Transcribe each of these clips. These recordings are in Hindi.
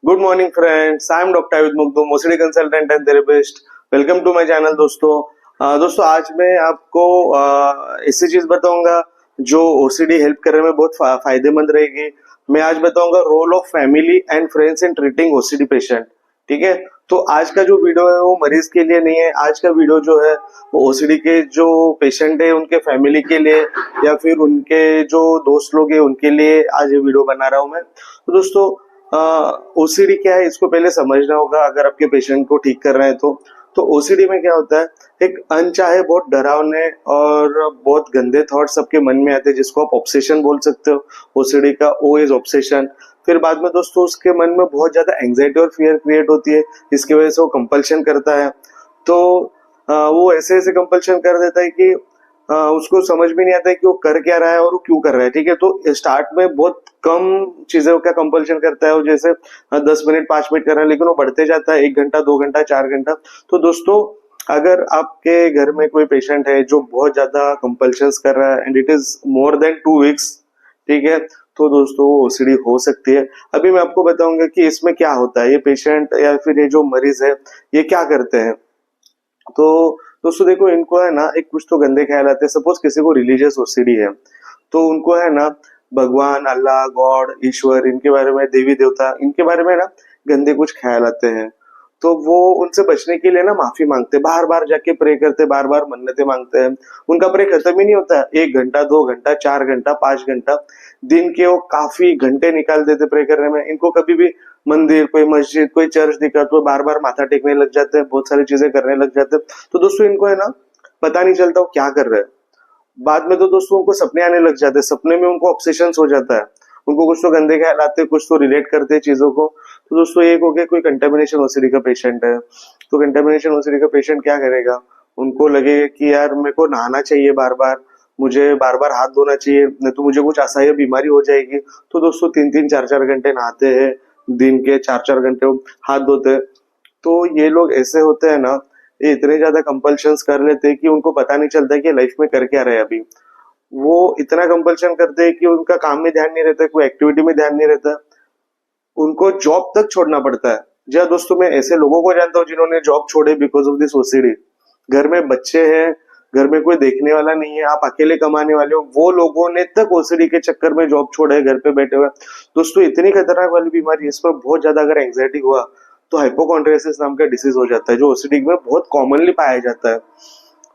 Good morning friends, I am doctor Ayudh Mugdhu, OCD consultant and therapist. Welcome to my channel दोस्तों। दोस्तों आज मैं आपको ऐसी चीज बताऊंगा जो ओसीडी हेल्प करने में बहुत फायदेमंद रहेगी। मैं आज बताऊंगा role of family and friends in treating OCD patient. ठीक है, तो आज का जो वीडियो है वो मरीज के लिए नहीं है। आज का वीडियो जो है वो ओसीडी के जो पेशेंट है उनके फैमिली के लिए या फिर उनके जो दोस्त लोग हैं उनके लिए आज ये वीडियो बना रहा हूं मैं। तो दोस्तों ओसीडी क्या है इसको पहले समझना होगा अगर आपके पेशेंट को ठीक कर रहे हैं तो ओसीडी में क्या होता है, एक अनचाहे बहुत डरावने और बहुत गंदे थॉट्स सबके मन में आते हैं जिसको आप ऑब्सेशन बोल सकते हो। ओसीडी का ओ इज ऑब्सेशन। फिर बाद में दोस्तों उसके मन में बहुत ज्यादा एंजाइटी और फियर क्रिएट होती है जिसकी वजह से वो कंपल्शन करता है। तो वो ऐसे ऐसे कंपल्शन कर देता है कि उसको समझ भी नहीं आता है कि वो कर क्या रहा है और वो क्यों कर रहा है। ठीक है, तो स्टार्ट में बहुत कम चीजों का कंपल्शन करता है वो, जैसे 10 मिनट 5 मिनट कर रहा है, लेकिन वो बढ़ते जाता है 1 घंटा 2 घंटा 4 घंटा। तो दोस्तों अगर आपके घर में कोई पेशेंट है जो बहुत ज्यादा कंपल्शंस कर रहा है and it is more than 2 weeks, ठीक है, तो दोस्तों ओसीडी हो सकती है। अभी मैं आपको बताऊंगा कि इसमें क्या होता है, ये पेशेंट या फिर ये जो मरीज है ये क्या करते हैं। तो दोस्तों देखो, इनको है ना एक कुछ तो गंदे ख्याल आते हैं। सपोज किसी को रिलीजियस ओसीडी है तो उनको है ना भगवान, अल्लाह, गॉड, ईश्वर, इनके बारे में, देवी देवता, इनके बारे में ना गंदे कुछ ख्याल आते हैं। तो वो उनसे बचने के लिए ना माफी मांगते, बार बार जाके प्रे करते, बार बार मन्नतें मांगते हैं। उनका प्रे खत्म ही नहीं होता, 1 घंटा 2 घंटा 4 घंटा 5 घंटा दिन के वो काफी घंटे निकाल देते प्रे करने में। इनको कभी भी मंदिर, कोई मस्जिद, कोई चर्च दिखा तो बार बार माथा टेकने लग जाते हैं, बहुत सारी चीजें करने लग जाते हैं। तो दोस्तों इनको है ना पता नहीं चलता वो क्या कर रहे हैं। बाद में तो दोस्तों उनको सपने आने लग जाते हैं, सपने में उनको ऑब्सेशन हो जाता है, उनको कुछ तो गंदे ख्याल आते हैं, कुछ तो रिलेट करते हैं चीजों को। तो दोस्तों एक हो गया कोई कंटेमिनेशन ओसीडी का पेशेंट है। तो कंटेमिनेशन ओसीडी का पेशेंट क्या करेगा, उनको लगेगा कि यार मेरे को नहाना चाहिए बार बार, मुझे बार बार हाथ धोना चाहिए, नहीं तो मुझे कुछ असह्य बीमारी हो जाएगी। तो दोस्तों 3-3 4-4 घंटे नहाते हैं, दिन के 4-4 घंटे हाथ धोते हैं। तो ये लोग ऐसे होते हैं ना, ये इतने ज्यादा कंपल्शंस कर लेते हैं कि उनको पता नहीं चलता कि लाइफ में कर क्या रहे अभी। वो इतना कंपल्शन करते हैं कि उनका काम में ध्यान नहीं रहता, कोई एक्टिविटी में ध्यान नहीं रहता, उनको जॉब तक छोड़ना पड़ता है। जी हाँ दोस्तों, मैं ऐसे लोगों को जानता हूँ जिन्होंने जॉब छोड़े बिकॉज ऑफ दिस ओसीडी। घर में बच्चे हैं, घर में कोई देखने वाला नहीं है, आप अकेले कमाने वाले हो, वो लोगों ने तक ओसीडी के चक्कर में जॉब छोड़े, घर पे बैठे हुए। दोस्तों इतनी खतरनाक वाली बीमारी, इस पर बहुत ज्यादा अगर एंग्जाइटी हुआ तो हाइपोकॉन्ड्रियासिस नाम का डिसीज हो जाता है जो ओसीडी में बहुत कॉमनली पाया जाता है।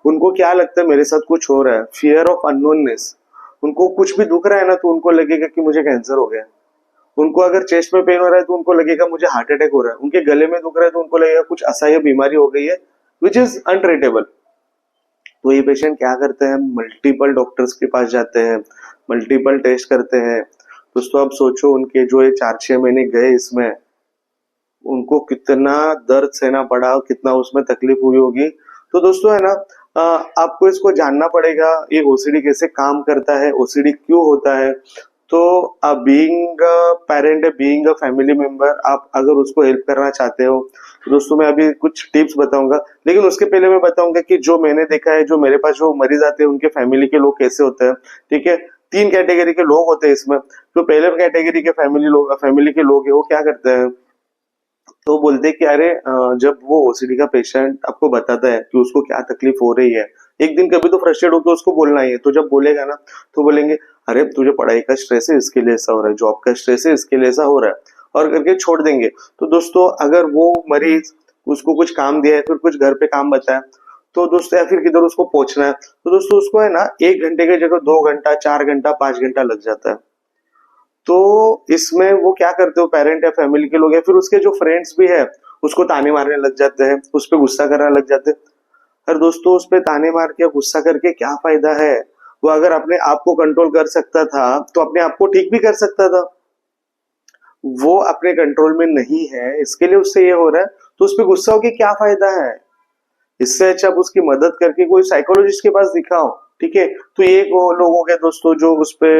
उनको क्या लगता है मेरे साथ कुछ हो रहा है, फियर ऑफ अननोननेस। उनको कुछ भी दुख रहा है ना तो उनको लगेगा कि मुझे कैंसर हो गया। उनको अगर चेस्ट में पेन हो रहा है तो उनको लगेगा मुझे हार्ट अटैक हो रहा है। उनके गले में दुख रहा है तो उनको लगेगा कुछ असह्य बीमारी हो गई है विच इज अनट्रीटेबल। तो ये पेशेंट क्या करते हैं, मल्टीपल डॉक्टर्स के पास जाते हैं, मल्टीपल टेस्ट करते हैं। दोस्तों आप सोचो उनके जो ये 4-6 महीने गए इसमें उनको कितना दर्द सहना पड़ा, कितना उसमें तकलीफ हुई होगी। तो दोस्तों है ना आपको इसको जानना पड़ेगा ये ओसीडी कैसे काम करता है, ओसीडी क्यों होता है। तो being a parent, being a family member, आप अगर उसको हेल्प करना चाहते हो तो दोस्तों मैं अभी कुछ टिप्स बताऊंगा। लेकिन उसके पहले मैं बताऊंगा कि जो मैंने देखा है, जो मेरे पास जो मरीज आते हैं उनके फैमिली के लोग कैसे होते हैं। ठीक है, 3 कैटेगरी के लोग होते हैं इसमें। जो पहले कैटेगरी के फैमिली के लोग है वो क्या करते हैं, तो बोलते हैं कि अरे जब वो ओसीडी का पेशेंट आपको बताता है कि उसको क्या तकलीफ हो रही है, एक दिन कभी तो फ्रस्ट्रेट होकर उसको बोलना ही है। तो जब बोलेगा ना तो बोलेंगे अरे तुझे पढ़ाई का स्ट्रेस है इसके लिए ऐसा हो रहा है, जॉब का स्ट्रेस है इसके लिए ऐसा हो रहा है, और करके छोड़ देंगे। तो दोस्तों अगर वो मरीज उसको कुछ काम दिया है, फिर कुछ घर पे काम बताया, तो दोस्तों या फिर किधर उसको पहुंचना है, तो दोस्तों उसको है ना 1 घंटे की जगह 2 घंटा 4 घंटा 5 घंटा लग जाता है। तो इसमें वो क्या करते हो, पेरेंट या फैमिली के लोग या फिर उसके जो फ्रेंड्स भी है उसको ताने मारने लग जाते हैं, उस पर गुस्सा करने लग जाते हैं। और दोस्तों उस पर ताने मार के गुस्सा करके क्या फायदा है। वो अगर अपने आप को कंट्रोल कर सकता था तो अपने आप को ठीक भी कर सकता था। वो अपने कंट्रोल में नहीं है, इसके लिए उससे ये हो रहा है, तो उस पर गुस्सा होके क्या फायदा है। इससे अच्छा आप उसकी मदद करके कोई साइकोलॉजिस्ट के पास दिखाओ। ठीक है, तो ये लोग हो गए दोस्तों जो उस पे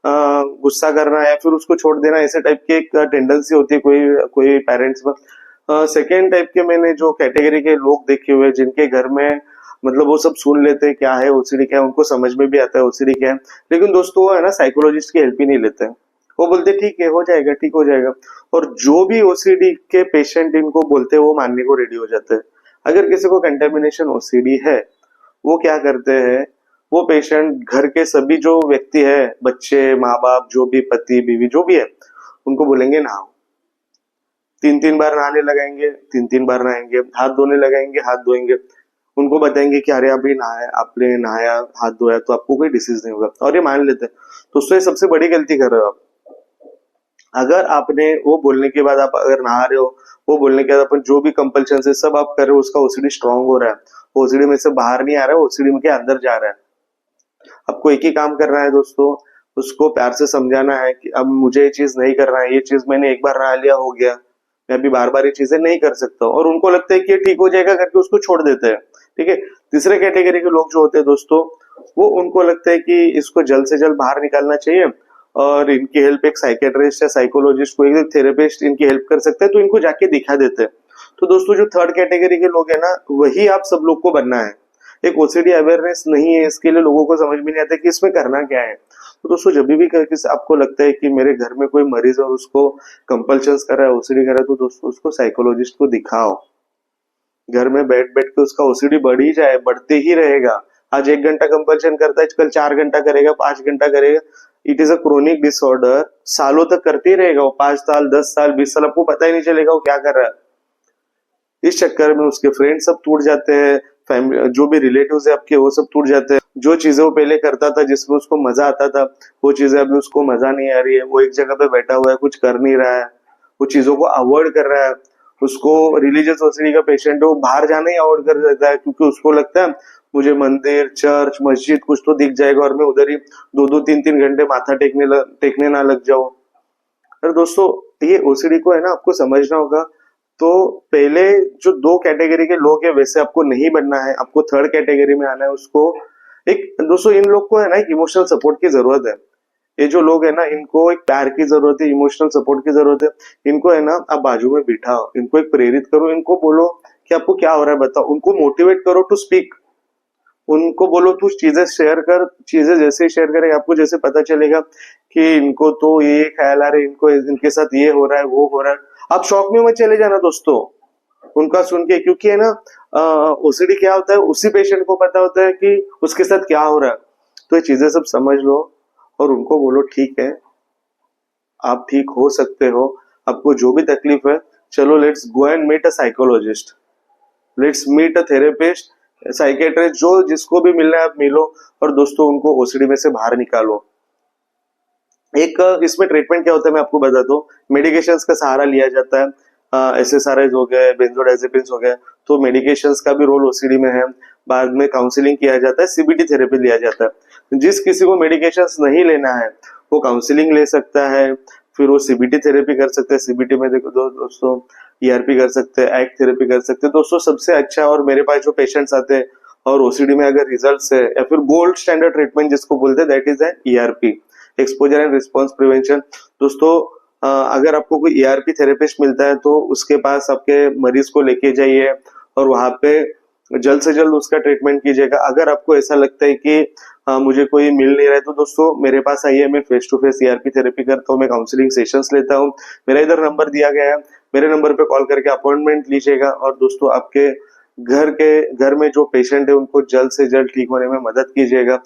गुस्सा करना या फिर उसको छोड़ देना, ऐसे टाइप की एक टेंडेंसी होती है कोई कोई पेरेंट्स में। सेकेंड टाइप के मैंने जो कैटेगरी के लोग देखे हुए जिनके घर में मतलब वो सब सुन लेते हैं क्या है ओसीडी क्या है, उनको समझ में भी आता है ओसीडी क्या है, लेकिन दोस्तों वो है ना साइकोलॉजिस्ट की हेल्प ही नहीं लेते हैं। वो बोलते ठीक है, हो जाएगा, ठीक हो जाएगा। और जो भी ओसीडी के पेशेंट इनको बोलते हैं वो मानने को रेडी हो जाते हैं। अगर किसी को कंटेमिनेशन ओसीडी है, वो क्या करते हैं, वो पेशेंट घर के सभी जो व्यक्ति है, बच्चे, माँ बाप, जो भी पति बीवी जो भी है, उनको बोलेंगे नहाओ। 3-3 बार नहाने लगाएंगे, 3-3 बार नहाएंगे, हाथ धोने लगाएंगे, हाथ धोएंगे। उनको बताएंगे कि अरे अभी नहाया, आपने नहाया, हाथ धोया तो आपको कोई डिसीज नहीं होगा, और ये मान लेते हैं। तो उससे ये सबसे बड़ी गलती कर रहे हो आप। अगर आपने वो बोलने के बाद आप अगर नहा रहे हो, वो बोलने के बाद अपन जो भी कंपल्शन है सब आप कर रहे हो, उसका ओसीडी स्ट्रांग हो रहा है, ओसीडी में से बाहर नहीं आ रहा है, ओसीडी में के अंदर जा रहा है। आपको एक ही काम करना है दोस्तों, उसको प्यार से समझाना है कि अब मुझे ये चीज नहीं करना है, ये चीज मैंने एक बार नहा लिया, हो गया, मैं अभी बार बार ये चीजें नहीं कर सकता हूँ। और उनको लगता है कि ये ठीक हो जाएगा करके उसको छोड़ देते हैं। ठीक है। तीसरे कैटेगरी के लोग जो होते हैं दोस्तों, वो उनको लगता है कि इसको जल्द से जल्द बाहर निकालना चाहिए, और इनकी हेल्प एक साइकेट्रिस्ट या साइकोलॉजिस्ट, कोई भी थेरेपिस्ट इनकी हेल्प कर सकते हैं, तो इनको जाके दिखा देते हैं। तो दोस्तों जो थर्ड कैटेगरी के लोग हैं ना, वही आप सब लोग को बनना है। एक ओसीडी अवेयरनेस नहीं है, इसके लिए लोगों को समझ में नहीं आता कि इसमें करना क्या है। तो दोस्तों जब भी किसी आपको लगता है कि मेरे घर में कोई मरीज है और उसको कंपल्शंस कर रहा है, ओसीडी कर रहा है, तो दोस्तों उसको साइकोलॉजिस्ट को दिखाओ। घर में बैठ बैठ के उसका ओसीडी बढ़ ही जाए, बढ़ते ही रहेगा। आज 1 घंटा कंपल्शन करता है, कल 4 घंटा करेगा, 5 घंटा करेगा। It is a chronic disorder, सालों तक करते ही रहेगा वो, 5 साल, 10 साल, 20 साल, आपको पता ही नहीं चलेगा वो क्या कर रहा है। इस चक्कर में उसके फ्रेंड सब टूट जाते हैं, फैमिली जो भी रिलेटिव्स है आपके वो सब टूट जाते हैं। जो चीजें वो पहले करता था जिसमें उसको मजा आता था, वो चीजें अभी उसको मजा नहीं आ रही है। वो एक जगह पे बैठा हुआ है, कुछ कर नहीं रहा है, वो चीजों को अवॉइड कर रहा है। उसको रिलीजियस ओसीडी का पेशेंट है, वो बाहर जाना ही अवॉइड कर देता है, क्योंकि उसको लगता है मुझे मंदिर, चर्च, मस्जिद कुछ तो दिख जाएगा और मैं उधर ही 2-2, 3-3 घंटे माथा टेकने ना लग जाऊं। और दोस्तों ये ओसीडी को है ना आपको समझना होगा। तो पहले जो 2 कैटेगरी के लोग हैं वैसे आपको नहीं बनना है, आपको थर्ड कैटेगरी में आना है। उसको एक दोस्तों इन लोग को है ना एक इमोशनल सपोर्ट की जरूरत है। ये जो लोग है ना, इनको एक प्यार की जरूरत है, इमोशनल सपोर्ट की जरूरत है। इनको है ना आप बाजू में बिठाओ, इनको एक प्रेरित करो, इनको बोलो कि आपको क्या हो रहा है बताओ, उनको मोटिवेट करो टू स्पीक। उनको बोलो तू चीजें शेयर कर, चीजें जैसे शेयर करेगा आपको जैसे पता चलेगा कि इनको तो ये ख्याल आ रहा है, इनको इनके साथ ये हो रहा है, वो हो रहा है, आप शौक में मत चले जाना दोस्तों उनका सुन के। क्योंकि है ना ओसीडी क्या होता है, उसी पेशेंट को पता होता है कि उसके साथ क्या हो रहा है। तो ये चीजें सब समझ लो और उनको बोलो ठीक है, आप ठीक हो सकते हो, आपको जो भी तकलीफ है, चलो let's go and meet a psychologist, let's meet a therapist, psychiatrist, जो जिसको भी मिलना है आप मिलो, और दोस्तों उनको ओसीडी में से बाहर निकालो। एक इसमें ट्रीटमेंट क्या होता है मैं आपको बताता हूँ। मेडिकेशंस का सहारा लिया जाता है, एसएसआरआईज हो गए, बेंजोडाइजेपिन्स हो गए, तो मेडिकेशंस का भी रोल ओसीडी में है। बाद में काउंसलिंग किया जाता है, सीबीटी थेरेपी लिया जाता है। जिस किसी को मेडिकेशंस नहीं लेना है वो काउंसलिंग ले सकता है, फिर वो सीबीटी थेरेपी कर सकते हैं। सीबीटी में देखो दोस्तों ईआरपी कर सकते हैं, एक्ट थेरेपी कर सकते हैं। दोस्तों सबसे अच्छा, और मेरे पास जो पेशेंट्स आते हैं और ओसीडी में अगर रिजल्ट्स है, या फिर गोल्ड स्टैंडर्ड ट्रीटमेंट जिसको बोलते हैं, that is an ERP, exposure and response prevention. दोस्तों अगर आपको कोई ईआरपी थेरेपिस्ट मिलता है तो उसके पास आपके मरीज को लेके जाइए और वहां पे जल्द से जल्द उसका ट्रीटमेंट कीजिएगा। अगर आपको ऐसा लगता है कि मुझे कोई मिल नहीं रहा है, तो दोस्तों मेरे पास आइए, मैं face to face ERP therapy करता हूँ, मैं काउंसलिंग सेशंस लेता हूँ। मेरा इधर नंबर दिया गया है, मेरे नंबर पे कॉल करके अपॉइंटमेंट लीजिएगा। और दोस्तों आपके घर में जो पेशेंट है उनको जल्द से जल्द ठीक होने में मदद कीजिएगा।